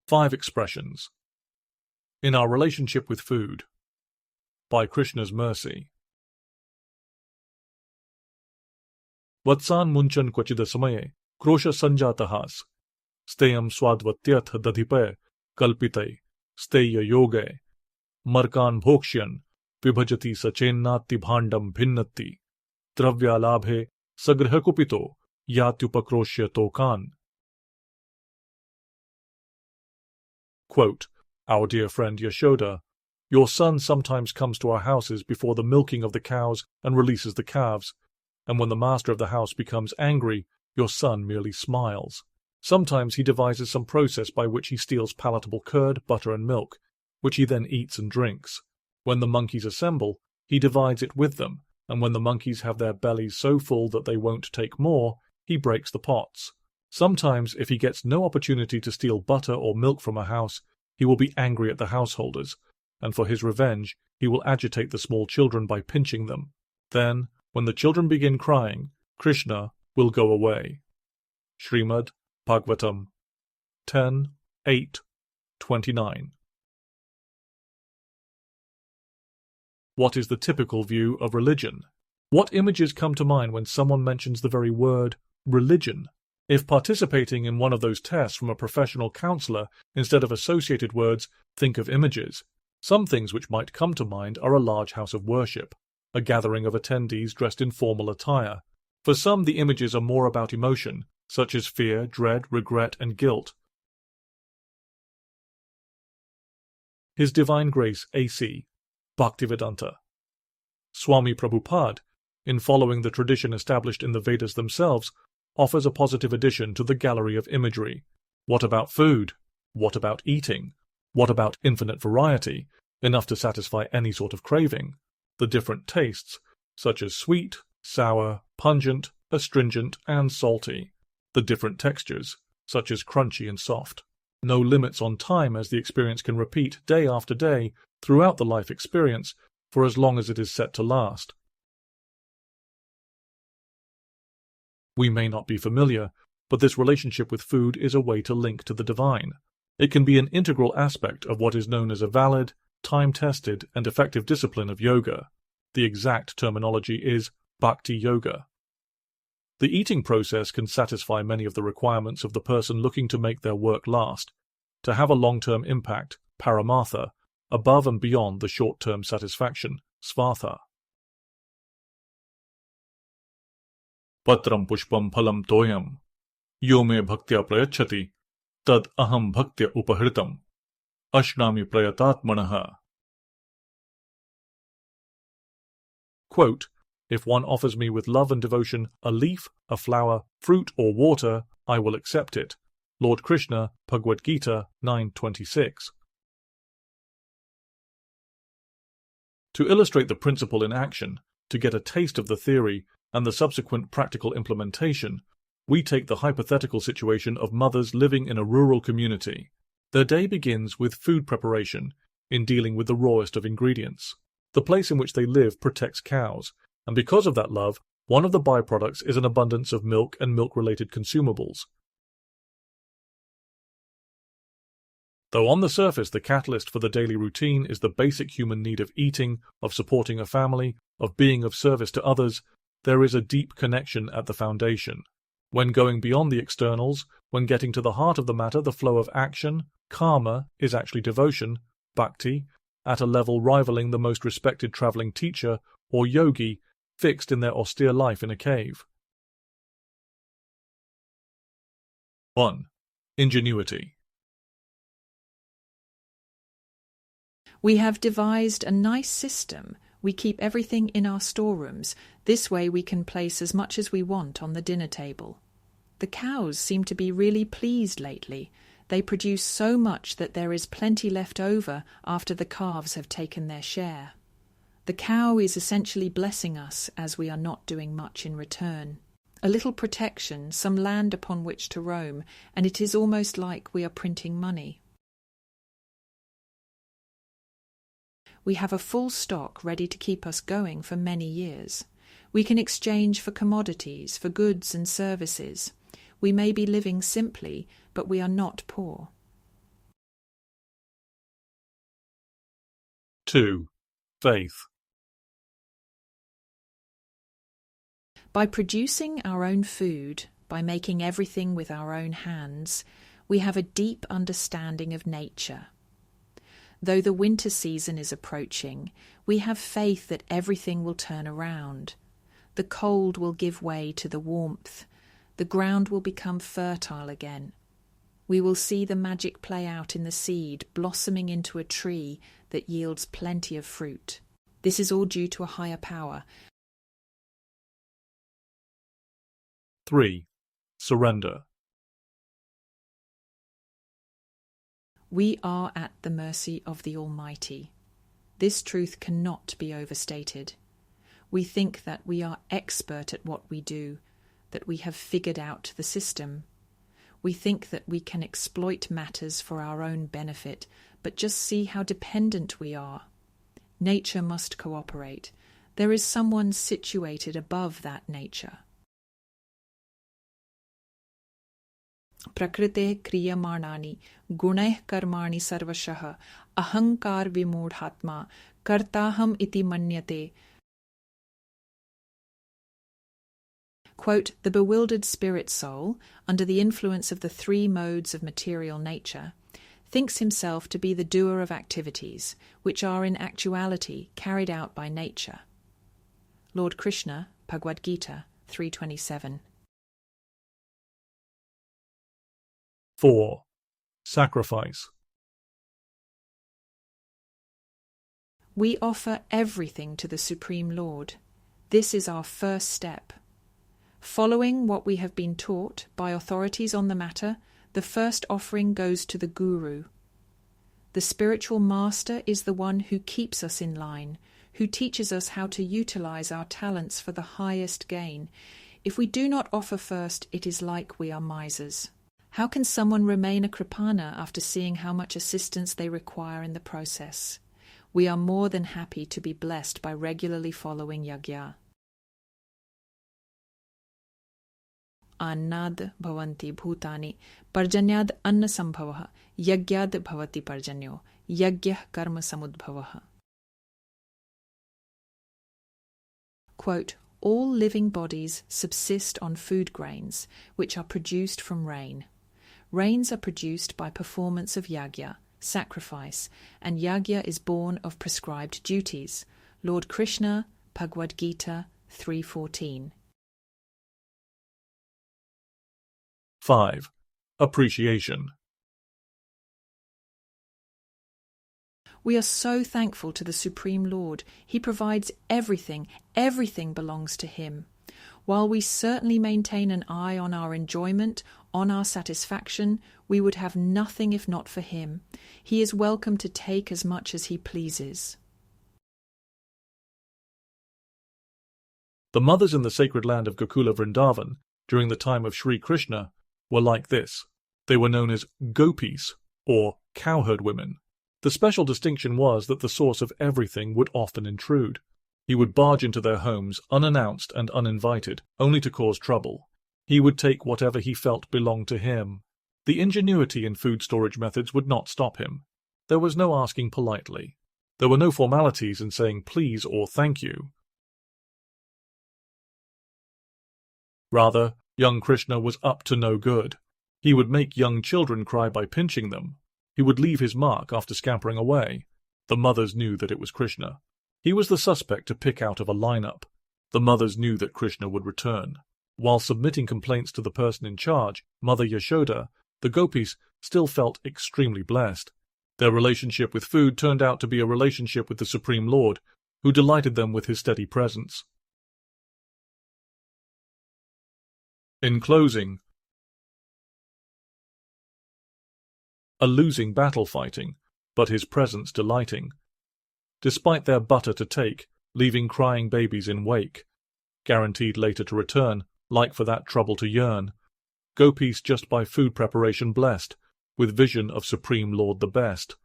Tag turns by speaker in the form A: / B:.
A: 5 expressions. In our relationship with food. By Krishna's mercy. Vatsan munchan kvachida samaye, krosha sanjatahas, steyam swadvatyath dadhipe, kalpite, steya yoge, markan bhokshyan, vibhajati sachennati bhandam bhinnati, dravyalabhe sagrihakupito, yatyupakroshya tokan. Quote, Our dear friend Yashoda, your son sometimes comes to our houses before the milking of the cows and releases the calves, and when the master of the house becomes angry, your son merely smiles. Sometimes he devises some process by which he steals palatable curd, butter, and milk, which he then eats and drinks. When the monkeys assemble, he divides it with them, and when the monkeys have their bellies so full that they won't take more, he breaks the pots. Sometimes, if he gets no opportunity to steal butter or milk from a house, he will be angry at the householders, and for his revenge, he will agitate the small children by pinching them. Then, when the children begin crying, Krishna will go away. Shrimad Bhagavatam 10:8-29. What is the typical view of religion? What images come to mind when someone mentions the very word religion? If participating in one of those tests from a professional counselor, instead of associated words, think of images. Some things which might come to mind are a large house of worship, a gathering of attendees dressed in formal attire. For some, the images are more about emotion, such as fear, dread, regret, and guilt. His Divine Grace A.C. Bhaktivedanta. Swami Prabhupada, in following the tradition established in the Vedas themselves, offers a positive addition to the gallery of imagery. What about food? What about eating? What about infinite variety, enough to satisfy any sort of craving? The different tastes, such as sweet, sour, pungent, astringent, and salty. The different textures, such as crunchy and soft. No limits on time, as the experience can repeat day after day throughout the life experience for as long as it is set to last. We may not be familiar, but this relationship with food is a way to link to the divine. It can be an integral aspect of what is known as a valid, time-tested, and effective discipline of yoga. The exact terminology is bhakti yoga. The eating process can satisfy many of the requirements of the person looking to make their work last, to have a long-term impact, paramartha, above and beyond the short-term satisfaction, svartha. Patram pushpam phalam toyam, yo me bhaktya prayachati, tad aham bhaktya upahritam, ashnami prayatatmanaha. Quote, If one offers me with love and devotion a leaf, a flower, fruit, or water, I will accept it. Lord Krishna, Bhagavad-gita 9:26. To illustrate the principle in action, to get a taste of the theory and the subsequent practical implementation, we take the hypothetical situation of mothers living in a rural community. Their day begins with food preparation, in dealing with the rawest of ingredients. The place in which they live protects cows, and because of that love, one of the byproducts is an abundance of milk and milk-related consumables. Though on the surface the catalyst for the daily routine is the basic human need of eating, of supporting a family, of being of service to others, there is a deep connection at the foundation. When going beyond the externals, when getting to the heart of the matter, the flow of action, karma, is actually devotion, bhakti, at a level rivaling the most respected traveling teacher or yogi fixed in their austere life in a cave. 1. Ingenuity.
B: We have devised a nice system. We keep everything in our storerooms. This way we can place as much as we want on the dinner table. The cows seem to be really pleased lately. They produce so much that there is plenty left over after the calves have taken their share. The cow is essentially blessing us as we are not doing much in return. A little protection, some land upon which to roam, and it is almost like we are printing money. We have a full stock ready to keep us going for many years. We can exchange for commodities, for goods and services. We may be living simply, but we are not poor.
A: 2. Faith.
B: By producing our own food, by making everything with our own hands, we have a deep understanding of nature. Though the winter season is approaching, we have faith that everything will turn around. The cold will give way to the warmth. The ground will become fertile again. We will see the magic play out in the seed, blossoming into a tree that yields plenty of fruit. This is all due to a higher power.
A: 3. Surrender.
B: We are at the mercy of the Almighty. This truth cannot be overstated. We think that we are expert at what we do, that we have figured out the system. We think that we can exploit matters for our own benefit, but just see how dependent we are. Nature must cooperate. There is someone situated above that nature. Prakrite kriyamanani gunaih karmani sarvashah ahankar vimudhatma kartaham iti manyate. Quote, the bewildered spirit soul, under the influence of the three modes of material nature, thinks himself to be the doer of activities, which are in actuality carried out by nature. Lord Krishna, Bhagavad-gita 3:27.
A: 4. Sacrifice.
B: We offer everything to the Supreme Lord. This is our first step. Following what we have been taught by authorities on the matter, the first offering goes to the Guru. The spiritual master is the one who keeps us in line, who teaches us how to utilize our talents for the highest gain. If we do not offer first, it is like we are misers. How can someone remain a kripana after seeing how much assistance they require in the process? We are more than happy to be blessed by regularly following yagya. Annad bhavanti bhutani parjanyad anna sambhavah yagyad bhavati parjanyo yagyah karma samudbhavah. Quote, all living bodies subsist on food grains, which are produced from rain. Rains are produced by performance of yagya, sacrifice, and yagya is born of prescribed duties. Lord Krishna, Bhagavad-gita 3:14.
A: 5. Appreciation.
B: We are so thankful to the Supreme Lord. He provides everything. Everything belongs to Him. While we certainly maintain an eye on our enjoyment, on our satisfaction, we would have nothing if not for Him. He is welcome to take as much as He pleases.
A: The mothers in the sacred land of Gokula Vrindavan during the time of Sri Krishna were like this. They were known as gopis, or cowherd women. The special distinction was that the source of everything would often intrude. He would barge into their homes unannounced and uninvited, only to cause trouble. He would take whatever he felt belonged to him. The ingenuity in food storage methods would not stop him. There was no asking politely. There were no formalities in saying please or thank you. Rather, young Krishna was up to no good. He would make young children cry by pinching them. He would leave his mark after scampering away. The mothers knew that it was Krishna. He was the suspect to pick out of a lineup. The mothers knew that Krishna would return. While submitting complaints to the person in charge, Mother Yashoda, the gopis still felt extremely blessed. Their relationship with food turned out to be a relationship with the Supreme Lord, who delighted them with his steady presence. In closing, a losing battle fighting, but his presence delighting. Despite their butter to take, leaving crying babies in wake. Guaranteed later to return, like for that trouble to yearn. Gopis just by food preparation blessed, with vision of Supreme Lord the best.